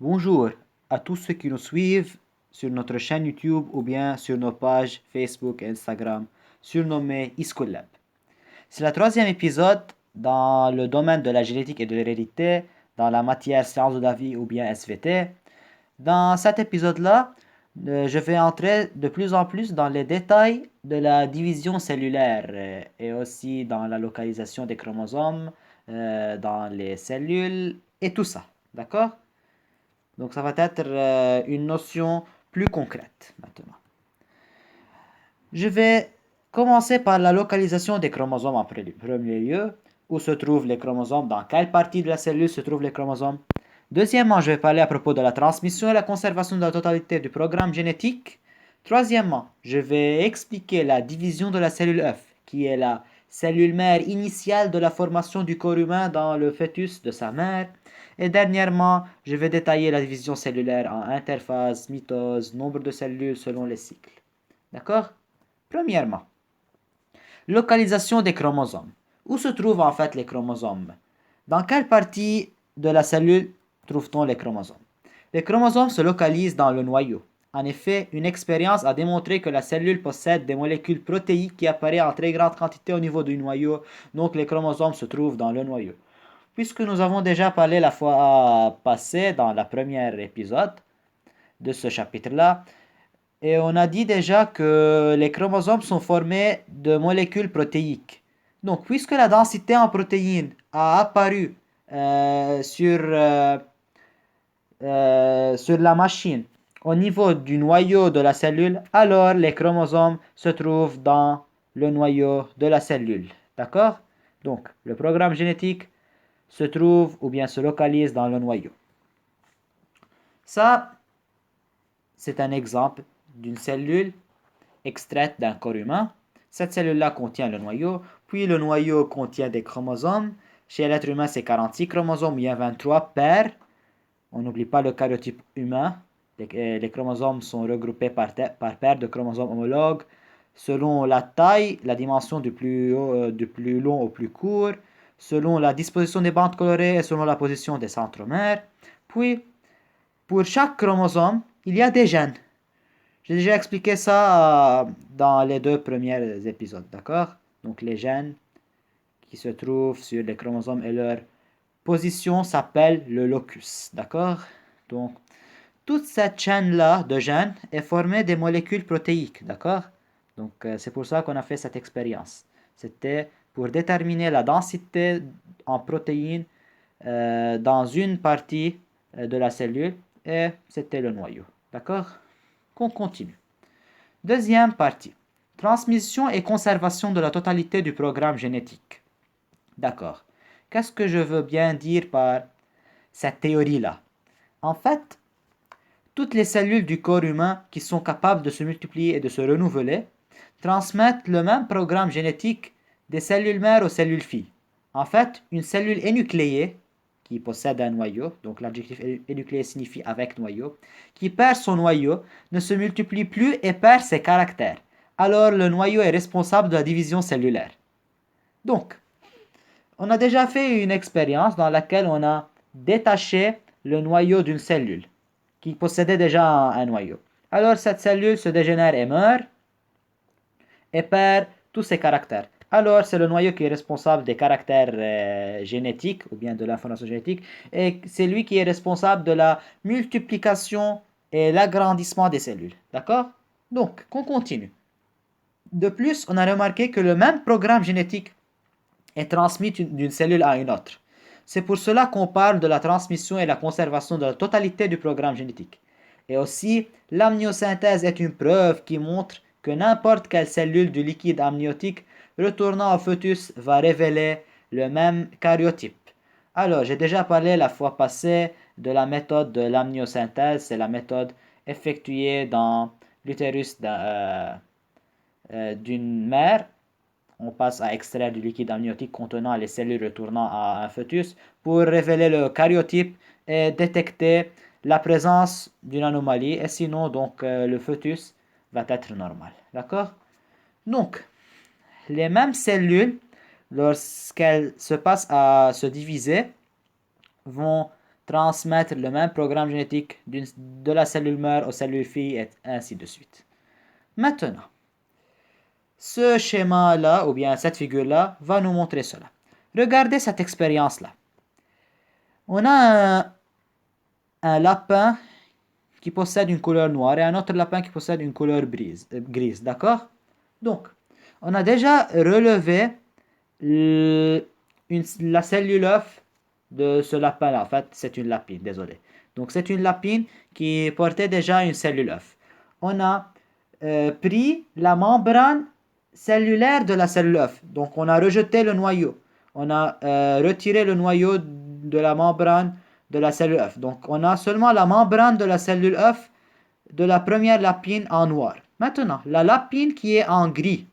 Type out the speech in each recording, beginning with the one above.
Bonjour à tous ceux qui nous suivent sur notre chaîne YouTube ou bien sur nos pages Facebook et Instagram surnommées Iscolab. C'est le troisième épisode dans le domaine de la génétique et de l'hérédité dans la matière sciences de la vie ou bien SVT. Dans cet épisode-là, je vais entrer de plus en plus dans les détails de la division cellulaire et aussi dans la localisation des chromosomes, dans les cellules et tout ça. D'accord? Donc ça va être une notion plus concrète maintenant. Je vais commencer par la localisation des chromosomes en premier lieu. Où se trouvent les chromosomes? Dans quelle partie de la cellule se trouvent les chromosomes? Deuxièmement, je vais parler à propos de la transmission et la conservation de la totalité du programme génétique. Troisièmement, je vais expliquer la division de la cellule œuf, qui est la cellule mère initiale de la formation du corps humain dans le fœtus de sa mère. Et dernièrement, je vais détailler la division cellulaire en interphase, mitose, nombre de cellules selon les cycles. D'accord? Premièrement, localisation des chromosomes. Où se trouvent en fait les chromosomes? Dans quelle partie de la cellule trouve-t-on les chromosomes? Les chromosomes se localisent dans le noyau. En effet, une expérience a démontré que la cellule possède des molécules protéiques qui apparaissent en très grande quantité au niveau du noyau, donc les chromosomes se trouvent dans le noyau. Puisque nous avons déjà parlé la fois passée dans le premier épisode de ce chapitre-là, et on a dit déjà que les chromosomes sont formés de molécules protéiques. Donc, puisque la densité en protéines a apparu sur la machine au niveau du noyau de la cellule, alors les chromosomes se trouvent dans le noyau de la cellule. D'accord? Donc, le programme génétique se trouve ou bien se localise dans le noyau. Ça, c'est un exemple d'une cellule extraite d'un corps humain. Cette cellule-là contient le noyau, puis le noyau contient des chromosomes. Chez l'être humain, c'est 46 chromosomes, il y a 23 paires. On n'oublie pas le karyotype humain. Les chromosomes sont regroupés par paires de chromosomes homologues selon la taille, la dimension du plus long au plus court, selon la disposition des bandes colorées et selon la position des centromères. Puis, pour chaque chromosome, il y a des gènes. J'ai déjà expliqué ça dans les deux premiers épisodes, d'accord? Donc les gènes qui se trouvent sur les chromosomes et leur position s'appelle le locus, d'accord? Donc toute cette chaîne-là de gènes est formée des molécules protéiques, d'accord? Donc c'est pour ça qu'on a fait cette expérience. C'était pour déterminer la densité en protéines dans une partie de la cellule et c'était le noyau, d'accord? Qu'on continue. Deuxième partie. Transmission et conservation de la totalité du programme génétique. D'accord. Qu'est-ce que je veux bien dire par cette théorie-là? En fait, toutes les cellules du corps humain qui sont capables de se multiplier et de se renouveler transmettent le même programme génétique des cellules mères aux cellules filles. En fait, une cellule énucléée, qui possède un noyau, donc l'adjectif énucléé signifie avec noyau, qui perd son noyau, ne se multiplie plus et perd ses caractères. Alors le noyau est responsable de la division cellulaire. Donc, on a déjà fait une expérience dans laquelle on a détaché le noyau d'une cellule qui possédait déjà un noyau. Alors cette cellule se dégénère et meurt et perd tous ses caractères. Alors c'est le noyau qui est responsable des caractères génétiques ou bien de l'information génétique et c'est lui qui est responsable de la multiplication et l'agrandissement des cellules. D'accord? Donc, qu'on continue. De plus, on a remarqué que le même programme génétique est transmis d'une cellule à une autre. C'est pour cela qu'on parle de la transmission et la conservation de la totalité du programme génétique. Et aussi, l'amniosynthèse est une preuve qui montre que n'importe quelle cellule du liquide amniotique retournant au fœtus va révéler le même karyotype. Alors, j'ai déjà parlé la fois passée de la méthode de l'amniosynthèse. C'est la méthode effectuée dans l'utérus d'une mère. On passe à extraire du liquide amniotique contenant les cellules retournant à un fœtus pour révéler le karyotype et détecter la présence d'une anomalie. Et sinon, donc, le fœtus va être normal. D'accord? Donc, les mêmes cellules, lorsqu'elles se passent à se diviser, vont transmettre le même programme génétique de la cellule mère aux cellules filles et ainsi de suite. Maintenant, ce schéma-là, ou bien cette figure-là, va nous montrer cela. Regardez cette expérience-là. On a un lapin qui possède une couleur noire et un autre lapin qui possède une couleur grise, d'accord? Donc, on a déjà relevé la cellule œuf de ce lapin-là. En fait, c'est une lapine, désolé. Donc, c'est une lapine qui portait déjà une cellule œuf. On a pris la membrane cellulaire de la cellule œuf. Donc, on a rejeté le noyau. On a retiré le noyau de la membrane de la cellule œuf. Donc, on a seulement la membrane de la cellule œuf de la première lapine en noir. Maintenant, la lapine qui est en gris.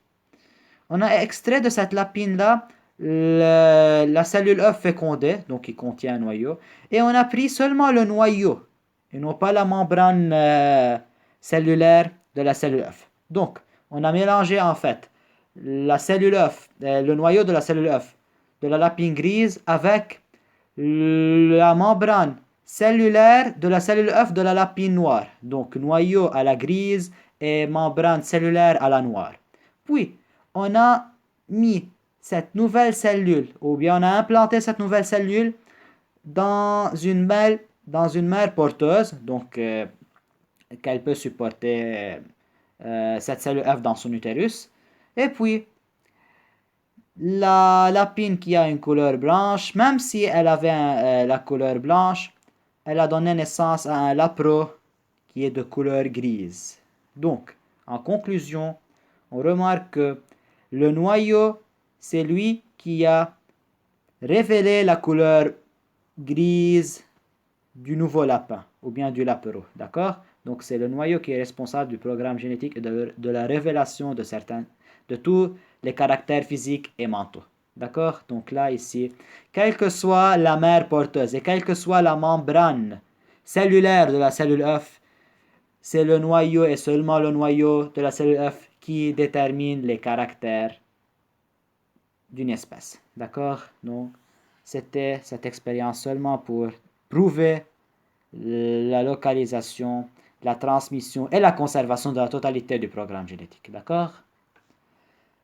On a extrait de cette lapine-là la cellule œuf fécondée, donc qui contient un noyau, et on a pris seulement le noyau, et non pas la membrane cellulaire de la cellule œuf. Donc, on a mélangé en fait la cellule œuf, le noyau de la cellule œuf de la lapine grise avec la membrane cellulaire de la cellule œuf de la lapine noire. Donc, noyau à la grise et membrane cellulaire à la noire. Puis, on a mis cette nouvelle cellule, ou bien on a implanté cette nouvelle cellule dans une mère porteuse, donc qu'elle peut supporter cette cellule œuf dans son utérus. Et puis, la lapine qui a une couleur blanche, même si elle avait la couleur blanche, elle a donné naissance à un lapro qui est de couleur grise. Donc, en conclusion, on remarque que le noyau, c'est lui qui a révélé la couleur grise du nouveau lapin, ou bien du lapero, d'accord? Donc c'est le noyau qui est responsable du programme génétique et de la révélation de tous les caractères physiques et mentaux. D'accord? Donc là, ici, quelle que soit la mère porteuse et quelle que soit la membrane cellulaire de la cellule œuf, c'est le noyau et seulement le noyau de la cellule œuf qui détermine les caractères d'une espèce. D'accord? Donc, c'était cette expérience seulement pour prouver la localisation, la transmission et la conservation de la totalité du programme génétique. D'accord?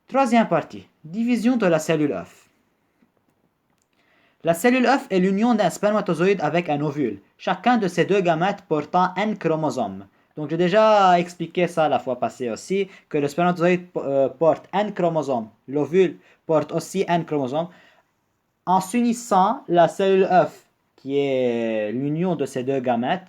Troisième partie, division de la cellule œuf. La cellule œuf est l'union d'un spermatozoïde avec un ovule, chacun de ces deux gamètes portant N chromosomes. Donc j'ai déjà expliqué ça la fois passée aussi, que le spermatozoïde porte N chromosomes, l'ovule porte aussi N chromosomes. En s'unissant, la cellule œuf, qui est l'union de ces deux gamètes,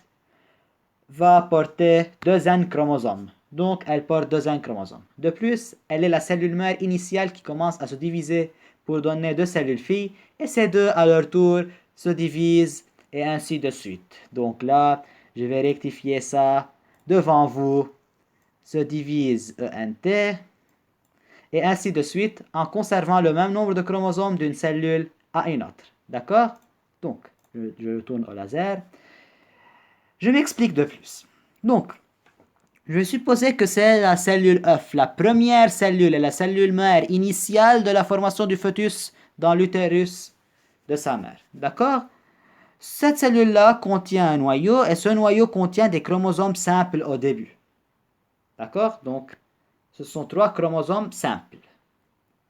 va porter 2 N chromosomes. Donc elle porte 2 N chromosomes. De plus, elle est la cellule mère initiale qui commence à se diviser pour donner 2 cellules filles, et ces deux à leur tour se divisent et ainsi de suite. Donc là, je vais rectifier ça devant vous. Se divise ENT et ainsi de suite en conservant le même nombre de chromosomes d'une cellule à une autre. D'accord? Donc, je retourne au laser. Je m'explique de plus. Donc, je vais supposer que c'est la cellule œuf, la première cellule et la cellule mère initiale de la formation du fœtus dans l'utérus de sa mère. D'accord? Cette cellule-là contient un noyau et ce noyau contient des chromosomes simples au début. D'accord? Donc, ce sont 3 chromosomes simples.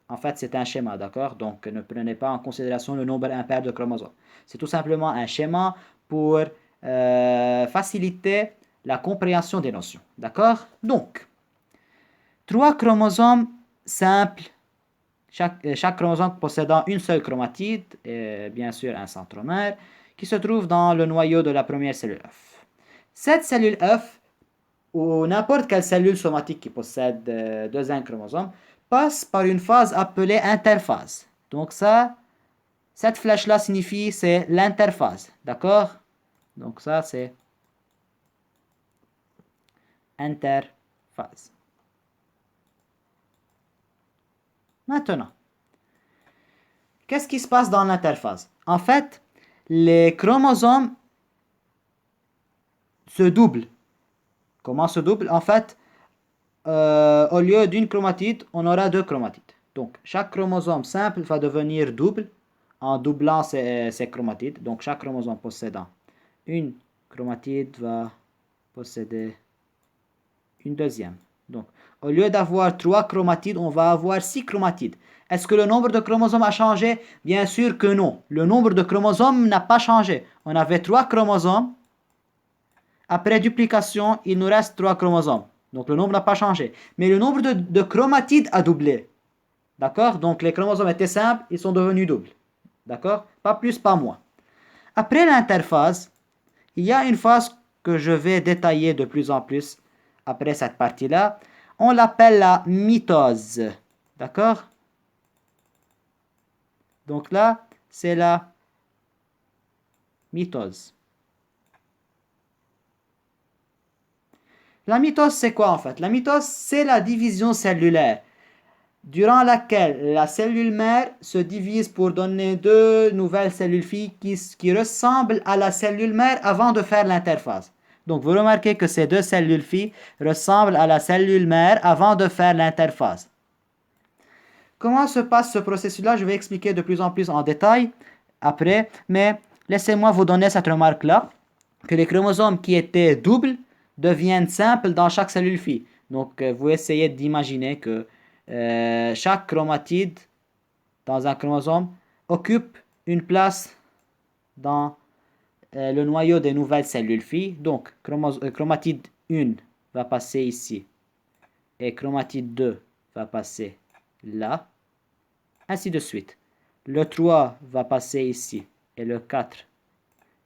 En fait, c'est un schéma, d'accord? Donc, ne prenez pas en considération le nombre impair de chromosomes. C'est tout simplement un schéma pour faciliter la compréhension des notions, d'accord? Donc, 3 chromosomes simples, chaque chromosome possédant une seule chromatide, et bien sûr un centromère, qui se trouve dans le noyau de la première cellule œuf. Cette cellule œuf, ou n'importe quelle cellule somatique qui possède 2 chromosomes, passe par une phase appelée interphase. Donc ça, cette flèche-là signifie c'est l'interphase, d'accord? Donc ça c'est interphase. Maintenant, qu'est-ce qui se passe dans l'interphase? En fait, les chromosomes se doublent. Comment se doublent? En fait, au lieu d'une chromatide, on aura 2 chromatides. Donc, chaque chromosome simple va devenir double en doublant ses chromatides. Donc, chaque chromosome possédant une chromatide va posséder une deuxième. Donc, au lieu d'avoir 3 chromatides, on va avoir 6 chromatides. Est-ce que le nombre de chromosomes a changé? Bien sûr que non. Le nombre de chromosomes n'a pas changé. On avait 3 chromosomes. Après duplication, il nous reste 3 chromosomes. Donc, le nombre n'a pas changé. Mais le nombre de chromatides a doublé. D'accord? Donc, les chromosomes étaient simples, ils sont devenus doubles. D'accord? Pas plus, pas moins. Après l'interphase, il y a une phase que je vais détailler de plus en plus après cette partie-là. On l'appelle la mitose. D'accord? Donc là, c'est la mitose. La mitose, c'est quoi en fait? La mitose, c'est la division cellulaire, durant laquelle la cellule mère se divise pour donner deux nouvelles cellules filles qui ressemblent à la cellule mère avant de faire l'interphase. Donc vous remarquez que ces deux cellules filles ressemblent à la cellule mère avant de faire l'interphase. Comment se passe ce processus-là? Je vais expliquer de plus en plus en détail après, mais laissez-moi vous donner cette remarque-là, que les chromosomes qui étaient doubles deviennent simples dans chaque cellule fille. Donc, vous essayez d'imaginer que chaque chromatide dans un chromosome occupe une place dans le noyau des nouvelles cellules filles. Donc, chromatide 1 va passer ici et chromatide 2 va passer là, ainsi de suite. Le 3 va passer ici et le 4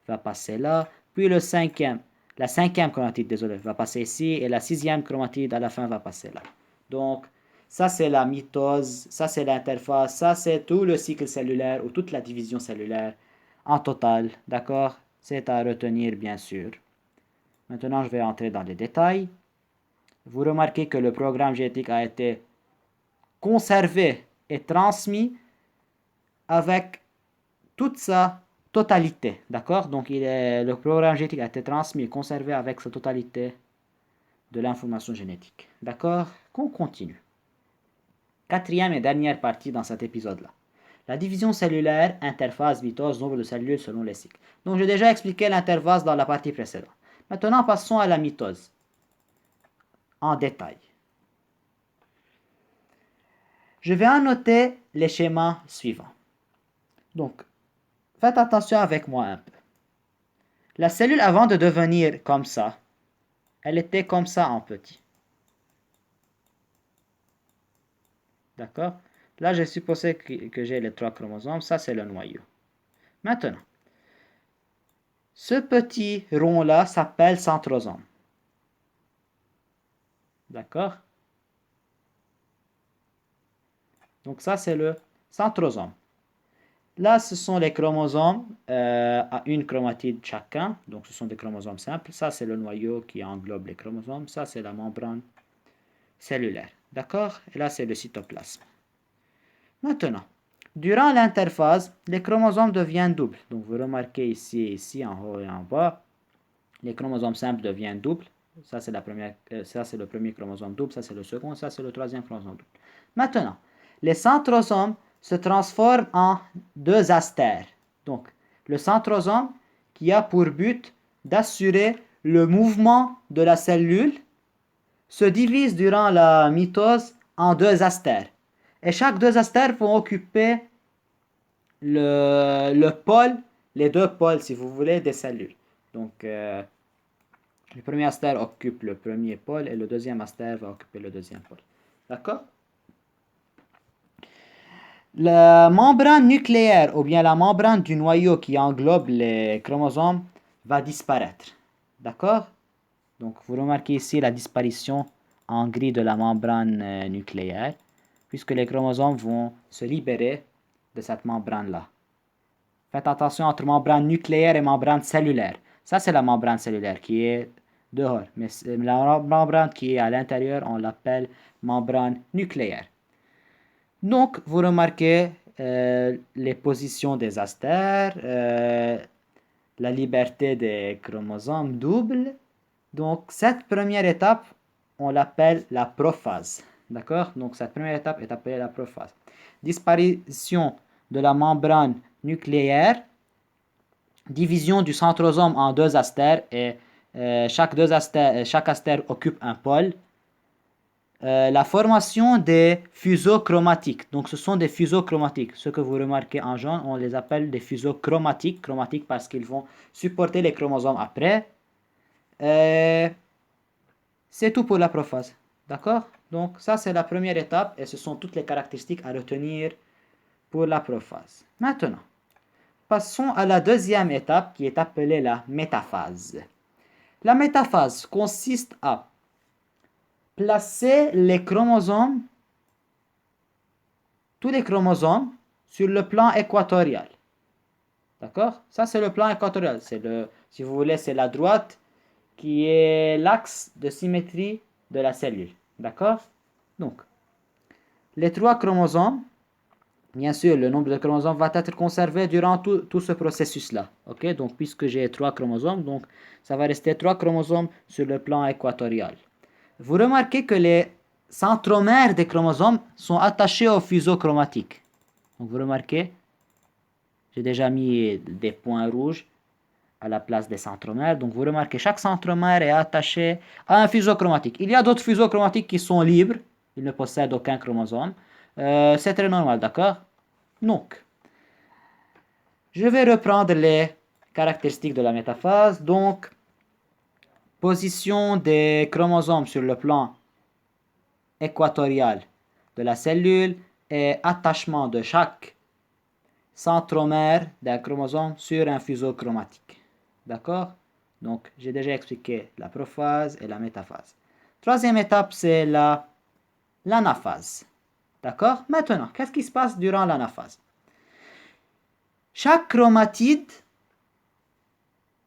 va passer là, puis la cinquième chromatide, désolé, va passer ici et la sixième chromatide à la fin va passer là. Donc, ça c'est la mitose, ça c'est l'interphase, ça c'est tout le cycle cellulaire ou toute la division cellulaire en total, d'accord? C'est à retenir bien sûr. Maintenant, je vais entrer dans les détails. Vous remarquez que le programme génétique a été conservé et transmis avec toute sa totalité, d'accord? Donc, le programme génétique a été transmis et conservé avec sa totalité de l'information génétique, d'accord? Qu'on continue. Quatrième et dernière partie dans cet épisode-là. La division cellulaire, interphase, mitose, nombre de cellules selon les cycles. Donc, j'ai déjà expliqué l'interphase dans la partie précédente. Maintenant, passons à la mitose en détail. Je vais annoter les schémas suivants. Donc, faites attention avec moi un peu. La cellule, avant de devenir comme ça, elle était comme ça en petit. D'accord? Là, j'ai supposé que j'ai les 3 chromosomes. Ça, c'est le noyau. Maintenant, ce petit rond-là s'appelle centrosome. D'accord? Donc, ça, c'est le centrosome. Là, ce sont les chromosomes à une chromatide chacun. Donc, ce sont des chromosomes simples. Ça, c'est le noyau qui englobe les chromosomes. Ça, c'est la membrane cellulaire. D'accord? Et là, c'est le cytoplasme. Maintenant, durant l'interphase, les chromosomes deviennent doubles. Donc, vous remarquez ici et ici, en haut et en bas, les chromosomes simples deviennent doubles. Ça, c'est le premier chromosome double. Ça, c'est le second. Ça, c'est le troisième chromosome double. Maintenant, les centrosomes se transforment en deux astères. Donc, le centrosome qui a pour but d'assurer le mouvement de la cellule se divise durant la mitose en deux astères. Et chaque deux astères vont occuper le pôle, les deux pôles, si vous voulez, des cellules. Donc, le premier astère occupe le premier pôle et le deuxième astère va occuper le deuxième pôle. D'accord? La membrane nucléaire ou bien la membrane du noyau qui englobe les chromosomes va disparaître. D'accord? Donc, vous remarquez ici la disparition en gris de la membrane nucléaire, puisque les chromosomes vont se libérer de cette membrane-là. Faites attention entre membrane nucléaire et membrane cellulaire. Ça, c'est la membrane cellulaire qui est dehors. Mais la membrane qui est à l'intérieur, on l'appelle membrane nucléaire. Donc, vous remarquez les positions des astères, la liberté des chromosomes doubles. Donc, cette première étape, on l'appelle la prophase. D'accord? Donc, cette première étape est appelée la prophase. Disparition de la membrane nucléaire. division du centrosome en deux astères et chaque astère occupe un pôle. La formation des fuseaux chromatiques. Donc, ce sont des fuseaux chromatiques. Ce que vous remarquez en jaune, on les appelle des fuseaux chromatiques. Chromatiques parce qu'ils vont supporter les chromosomes après. C'est tout pour la prophase. D'accord? Donc, ça, c'est la première étape et ce sont toutes les caractéristiques à retenir pour la prophase. Maintenant, passons à la deuxième étape qui est appelée la métaphase. La métaphase consiste à placer les chromosomes, tous les chromosomes, sur le plan équatorial. D'accord? Ça, c'est le plan équatorial. Si vous voulez, c'est la droite qui est l'axe de symétrie de la cellule. D'accord? Donc, les trois chromosomes, bien sûr, le nombre de chromosomes va être conservé durant tout ce processus-là. Ok? Donc, puisque j'ai trois chromosomes, donc ça va rester trois chromosomes sur le plan équatorial. Vous remarquez que les centromères des chromosomes sont attachés au fuseau chromatique. Donc, vous remarquez, j'ai déjà mis des points rouges à la place des centromères. Donc, vous remarquez, chaque centromère est attaché à un fuseau chromatique. Il y a d'autres fuseaux chromatiques qui sont libres. Ils ne possèdent aucun chromosome. C'est très normal, d'accord? Donc, je vais reprendre les caractéristiques de la métaphase. Donc, position des chromosomes sur le plan équatorial de la cellule et attachement de chaque centromère d'un chromosome sur un fuseau chromatique. D'accord? Donc, j'ai déjà expliqué la prophase et la métaphase. Troisième étape, c'est l'anaphase. D'accord? Maintenant, qu'est-ce qui se passe durant l'anaphase? Chaque chromatide,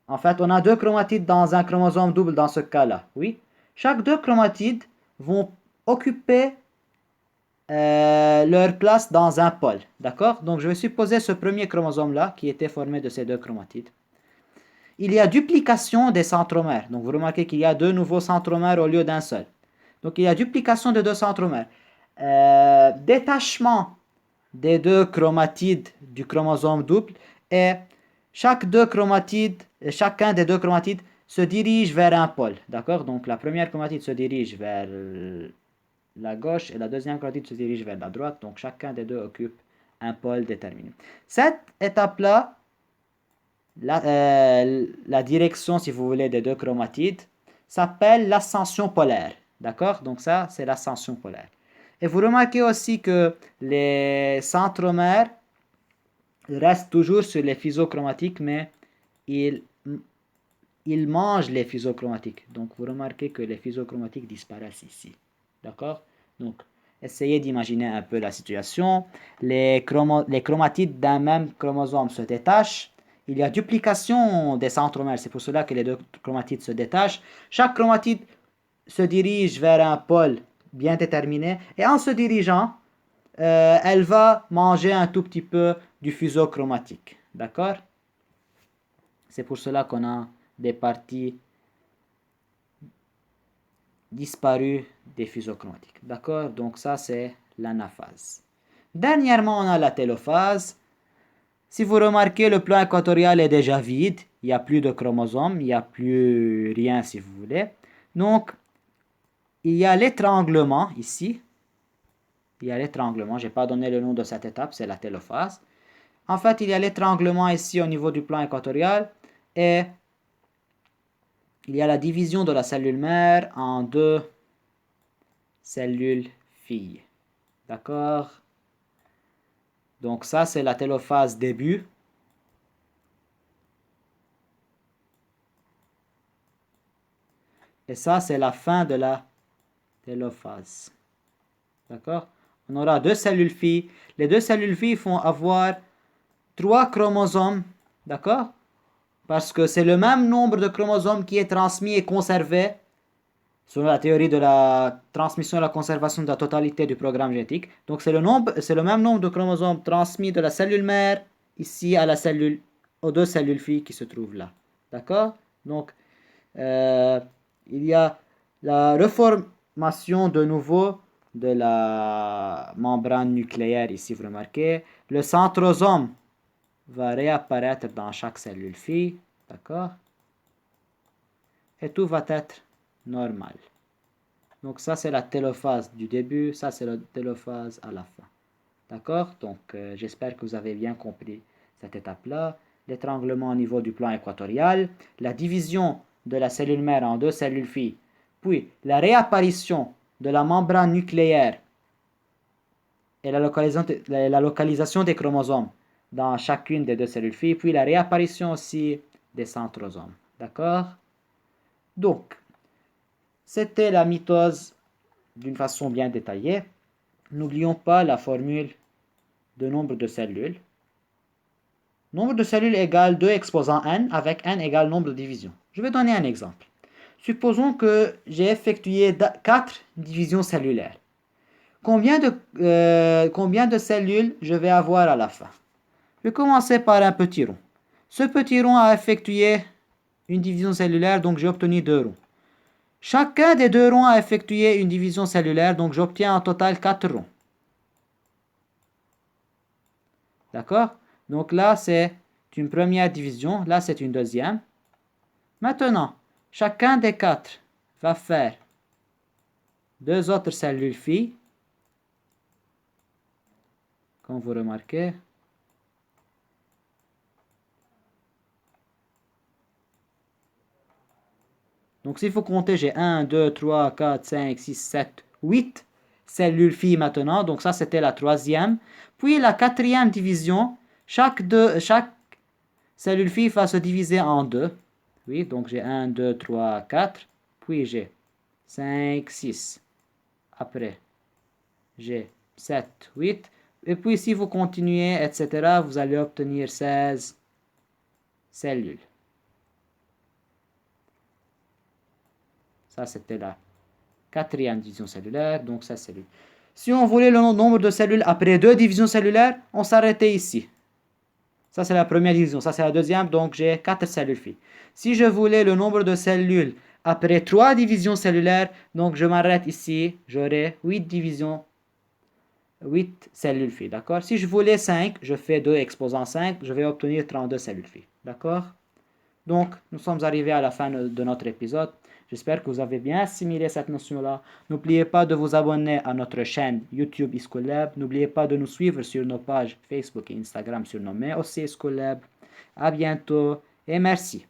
en fait, on a deux chromatides dans un chromosome double dans ce cas-là, oui? Chaque deux chromatides vont occuper leur place dans un pôle, d'accord? Donc, je vais supposer ce premier chromosome-là, qui était formé de ces deux chromatides. Il y a duplication des centromères. Donc, vous remarquez qu'il y a deux nouveaux centromères au lieu d'un seul. Donc, il y a duplication de deux centromères. Détachement des deux chromatides du chromosome double et chacun des deux chromatides se dirige vers un pôle, d'accord? Donc, la première chromatide se dirige vers la gauche et la deuxième chromatide se dirige vers la droite. Donc, chacun des deux occupe un pôle déterminé. Cette étape-là, la direction, si vous voulez, des deux chromatides s'appelle l'ascension polaire. D'accord? Donc ça, c'est l'ascension polaire. Et vous remarquez aussi que les centromères restent toujours sur les fuseaux chromatiques, mais ils mangent les fuseaux chromatiques. Donc vous remarquez que les fuseaux chromatiques disparaissent ici. D'accord? Donc, essayez d'imaginer un peu la situation. Les chromatides d'un même chromosome se détachent. Il y a duplication des centromères, c'est pour cela que les deux chromatides se détachent. Chaque chromatide se dirige vers un pôle bien déterminé et en se dirigeant, elle va manger un tout petit peu du fuseau chromatique. D'accord? C'est pour cela qu'on a des parties disparues des fuseaux chromatiques. D'accord? Donc ça, c'est l'anaphase. Dernièrement, on a la télophase. Si vous remarquez, le plan équatorial est déjà vide. Il n'y a plus de chromosomes, il n'y a plus rien si vous voulez. Donc, il y a l'étranglement ici. Il y a l'étranglement, je n'ai pas donné le nom de cette étape, c'est la télophase. En fait, il y a l'étranglement ici au niveau du plan équatorial et il y a la division de la cellule mère en deux cellules filles. D'accord? Donc ça, c'est la télophase début. Et ça, c'est la fin de la télophase. D'accord? On aura deux cellules filles. Les deux cellules filles vont avoir trois chromosomes. D'accord? Parce que c'est le même nombre de chromosomes qui est transmis et conservé selon la théorie de la transmission et la conservation de la totalité du programme génétique. Donc c'est le même nombre de chromosomes transmis de la cellule mère ici aux deux cellules filles qui se trouvent là. D'accord? Donc il y a la reformation de nouveau de la membrane nucléaire ici, vous remarquez. Le centrosome va réapparaître dans chaque cellule phi, d'accord? Et tout va être normal. Donc ça c'est la télophase du début, ça c'est la télophase à la fin. D'accord? Donc j'espère que vous avez bien compris cette étape-là. L'étranglement au niveau du plan équatorial, la division de la cellule mère en deux cellules filles, puis la réapparition de la membrane nucléaire et la localisation des chromosomes dans chacune des deux cellules filles, puis la réapparition aussi des centrosomes. D'accord? Donc, c'était la mitose d'une façon bien détaillée. N'oublions pas la formule de nombre de cellules. Nombre de cellules égale 2 exposant n avec n égale nombre de divisions. Je vais donner un exemple. Supposons que j'ai effectué 4 divisions cellulaires. Combien de cellules je vais avoir à la fin? Je vais commencer par un petit rond. Ce petit rond a effectué une division cellulaire, donc j'ai obtenu 2 ronds. Chacun des 2 ronds a effectué une division cellulaire, donc j'obtiens en total 4 ronds. D'accord? Donc là, c'est une première division. Là, c'est une deuxième. Maintenant, chacun des 4 va faire 2 autres cellules filles. Comme vous remarquez. Donc, s'il faut compter, j'ai 1, 2, 3, 4, 5, 6, 7, 8 cellules filles maintenant. Donc, ça, c'était la troisième. Puis, la quatrième division, chaque cellule fille va se diviser en 2. Oui, donc j'ai 1, 2, 3, 4. Puis, j'ai 5, 6. Après, j'ai 7, 8. Et puis, si vous continuez, etc., vous allez obtenir 16 cellules. Ça, c'était la quatrième division cellulaire, donc 16 cellules. Si on voulait le nombre de cellules après 2 divisions cellulaires, on s'arrêtait ici. Ça, c'est la première division. Ça, c'est la deuxième, donc j'ai 4 cellules filles. Si je voulais le nombre de cellules après 3 divisions cellulaires, donc je m'arrête ici, j'aurai 8 cellules filles, d'accord? Si je voulais 5, je fais 2 exposant 5, je vais obtenir 32 cellules filles, d'accord? Donc, nous sommes arrivés à la fin de notre épisode. J'espère que vous avez bien assimilé cette notion-là. N'oubliez pas de vous abonner à notre chaîne YouTube School-Lab. N'oubliez pas de nous suivre sur nos pages Facebook et Instagram surnommées aussi School-Lab. À bientôt et merci.